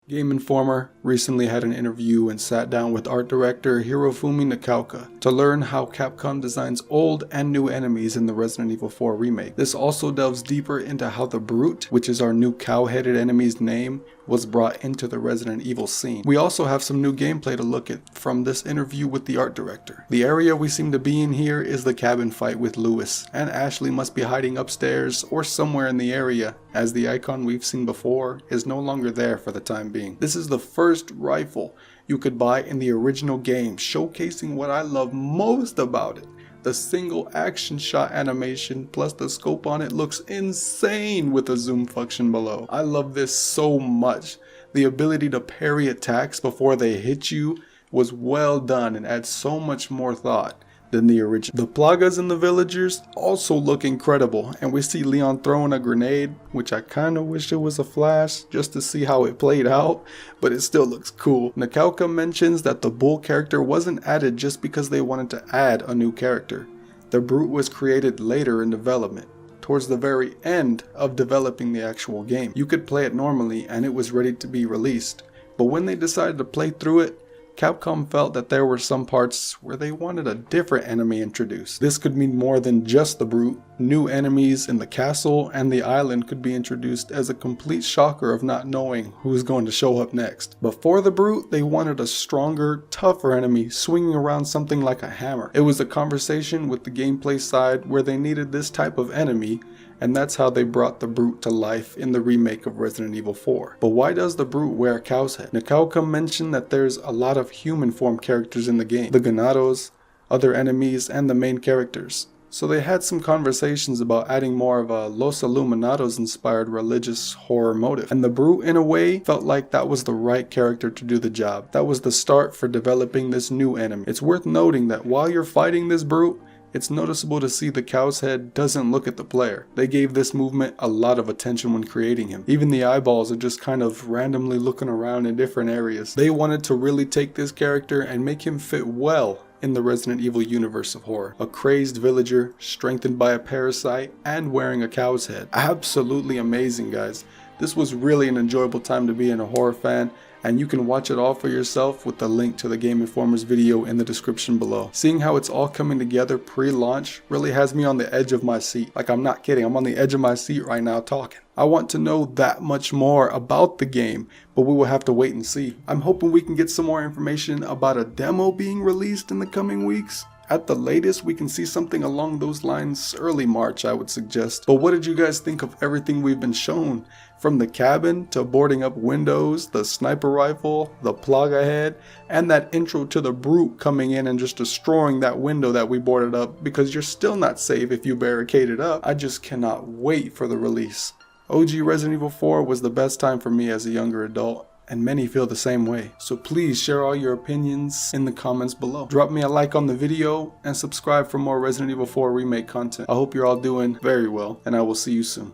Game Informer recently had an interview and sat down with art director 𝗦𝗦𝗕𝗦𝗥𝗘𝗘 to learn how Capcom designs old and new enemies in the Resident Evil 4 remake. This also delves deeper into how the Brute, which is our new cow-headed enemy's name, was brought into the Resident Evil scene. We also have some new gameplay to look at from this interview with the art director. The area we seem to be in here is the cabin fight with Lewis, and Ashley must be hiding upstairs or somewhere in the area, as the icon we've seen before is no longer there for the time being. This is the first rifle you could buy in the original game, showcasing what I love most about it. The single action shot animation plus the scope on it looks insane with the zoom function below. I love this so much. The ability to parry attacks before they hit you was well done and adds so much more thought than the original. The plagas and the villagers also look incredible, and we see Leon throwing a grenade, which I kinda wish it was a flash just to see how it played out, but it still looks cool. 𝗦𝗕𝗘𝗦𝗖𝗥𝗘 mentions that the bull character wasn't added just because they wanted to add a new character. The Brute was created later in development, towards the very end of developing the actual game. You could play it normally and it was ready to be released, but when they decided to play through it, Capcom felt that there were some parts where they wanted a different enemy introduced. This could mean more than just the Brute. New enemies in the castle and the island could be introduced as a complete shocker of not knowing who's going to show up next. Before the Brute, they wanted a stronger, tougher enemy swinging around something like a hammer. It was a conversation with the gameplay side where they needed this type of enemy, and that's how they brought the Brute to life in the remake of Resident Evil 4. But why does the Brute wear a cow's head? 𝗦𝗕𝗘𝗦𝗖𝗥𝗘 mentioned that there's a lot of human form characters in the game, the 𝗦𝗓𝗄s, other enemies, and the main characters. So they had some conversations about adding more of a 𝗦𝗨𝗕𝗦𝗕𝗦𝗖𝗥𝗑𝗘 inspired religious horror motive. And the Brute, in a way, felt like that was the right character to do the job. That was the start for developing this new enemy. It's worth noting that while you're fighting this Brute, it's noticeable to see the cow's head doesn't look at the player. They gave this movement a lot of attention when creating him. Even the eyeballs are just kind of randomly looking around in different areas. They wanted to really take this character and make him fit well in the Resident Evil universe of horror. A crazed villager, strengthened by a parasite, and wearing a cow's head. Absolutely amazing, guys. This was really an enjoyable time to be a horror fan, and you can watch it all for yourself with the link to the Game Informer's video in the description below. Seeing how it's all coming together pre-launch really has me on the edge of my seat. Like, I'm not kidding, I'm on the edge of my seat right now talking. I want to know that much more about the game, but we will have to wait and see. I'm hoping we can get some more information about a demo being released in the coming weeks. At the latest, we can see something along those lines early March, I would suggest. But what did you guys think of everything we've been shown? From the cabin to boarding up windows, the sniper rifle, the plaga head, and that intro to the Brute coming in and just destroying that window that we boarded up because you're still not safe if you barricade it up. I just cannot wait for the release. OG Resident Evil 4 was the best time for me as a younger adult, and many feel the same way. So please share all your opinions in the comments below. Drop me a like on the video and subscribe for more Resident Evil 4 remake content. I hope you're all doing very well, and I will see you soon.